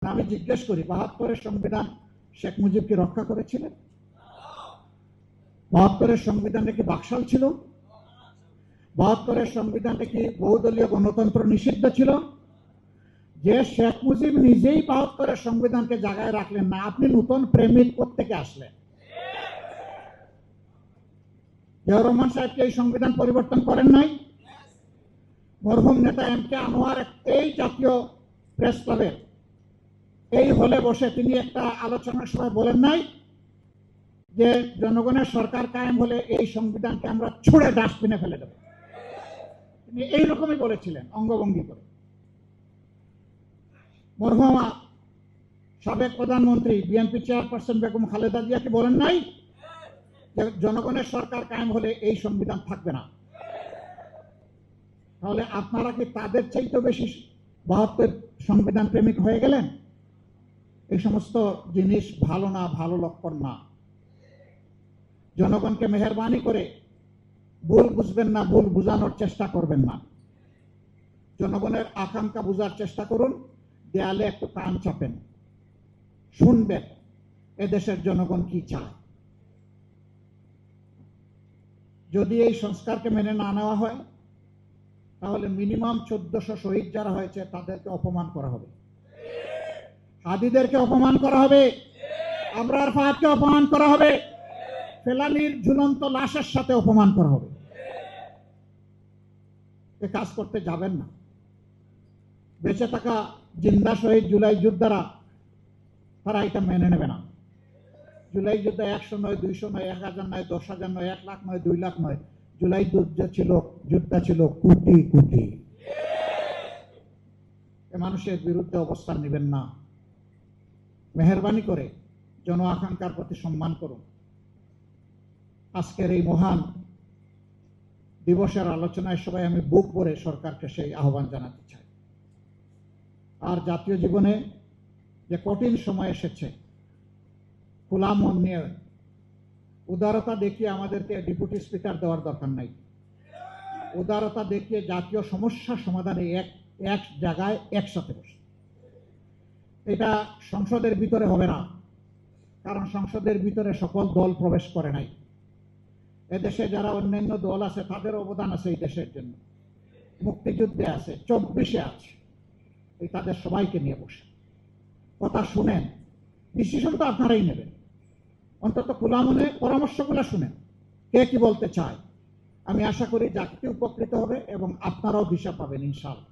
আমি জিজ্ঞেস করি ৭২-এর সংবিধান শেখ মুজিব কি রক্ষা করেছিলেন? ৭২-এর সংবিধানে কি বাকশাল ছিল? ৭২-এর সংবিধানে কি বহুদলীয় গণতন্ত্র নিষিদ্ধ ছিল? যে শেখ মুজিব নিজেই ৭২-এর সংবিধানকে জায়গায় রাখলেন না, আপনি নতুন প্রেমিক কোত্থেকে আসলেন? জিয়াউর রহমান সাহেবকে এই সংবিধান পরিবর্তন করেন নাই? মরহুম নেতা এম.কে. আনোয়ার এই জাতীয় প্রেস ক্লাবের এই হলে বসে তিনি একটা আলোচনার সময় বলেন নাই যে জনগণের সরকার কায়েম হলে এই সংবিধানকে আমরা ছুঁড়ে ডাস্টবিনে ফেলে দেব? তিনি এইরকমই বলেছিলেন অঙ্গভঙ্গি করে। মরহুম সাবেক প্রধানমন্ত্রী বিএনপি চেয়ারপারসন বেগম খালেদা জিয়া কি বলেন নাই যে জনগণের সরকার কায়েম হলে এই সংবিধান থাকবে না? তাহলে আপনারা কি তাদের চাইতে বেশি ৭২ সংবিধান প্রেমিক হয়ে গেলেন? এই সমস্ত জিনিস ভালো না, ভালো লক্ষণ না। জনগণকে মেহেরবানি করে ভুল বুঝবেন না, ভুল বুঝানোর চেষ্টা করবেন না। জনগণের আকাঙ্ক্ষা বুঝার চেষ্টা করুন, দেয়ালে একটু কান চাপেন, শুনবেন এদেশের জনগণ কি চায়। যদি এই সংস্কারকে মেনে না নেওয়া হয় তাহলে মিনিমাম ১৪০০ শহীদ যারা হয়েছে তাদেরকে অপমান করা হবে, হাদিদেরকে অপমান করা হবে, আবরার ফাহাদকে অপমান করা হবে, ফেলানীর ঝুলন্ত লাশের সাথে অপমান করা হবে। এ কাজ করতে যাবেন না। বেঁচে থাকা জিন্দা শহীদ জুলাই যোদ্ধারা তারা এটা মেনে নেবে না। জুলাই যুদ্ধে ১০০ নয়, ২০০ নয়, ১০০০ নয়, ১০,০০০ নয়, ১ লাখ নয়, ২ লাখ নয়, জুলাই যুদ্ধ ছিল কোটি কোটি। এ মানুষের বিরুদ্ধে অবস্থান নেবেন না। মেহেরবানি করে জন আকাঙ্ক্ষার প্রতি সম্মান করুন। আজকের এই মহান দিবসের আলোচনায় সবাই আমি বুক ভরে সরকারকে সেই আহ্বান জানাতে চাই। আর জাতীয় জীবনে যে কঠিন সময় এসেছে, খোলা মন নিয়ে উদারতা দেখিয়ে আমাদেরকে ডেপুটি স্পিকার দেওয়ার দরকার নাই। উদারতা দেখিয়ে জাতীয় সমস্যা সমাধানে এক জায়গায় একসাথে বসে। এটা সংসদের ভিতরে হবে না, কারণ সংসদের ভিতরে সকল দল প্রবেশ করে নাই। এদেশে যারা অন্যান্য দল আছে তাদের অবদান আছে এই দেশের জন্য, মুক্তিযুদ্ধে আছে, ২৪-এ আছে। এই তাদের সবাইকে নিয়ে বসে কথা শুনেন, ডিসিশন তো আপনারাই নেবেন। অন্তত খোলা মনে পরামর্শগুলো শুনেন, কে কি বলতে চায়। আমি আশা করি জাতি উপকৃত হবে এবং আপনারাও দিশা পাবেন ইনশাআল্লাহ।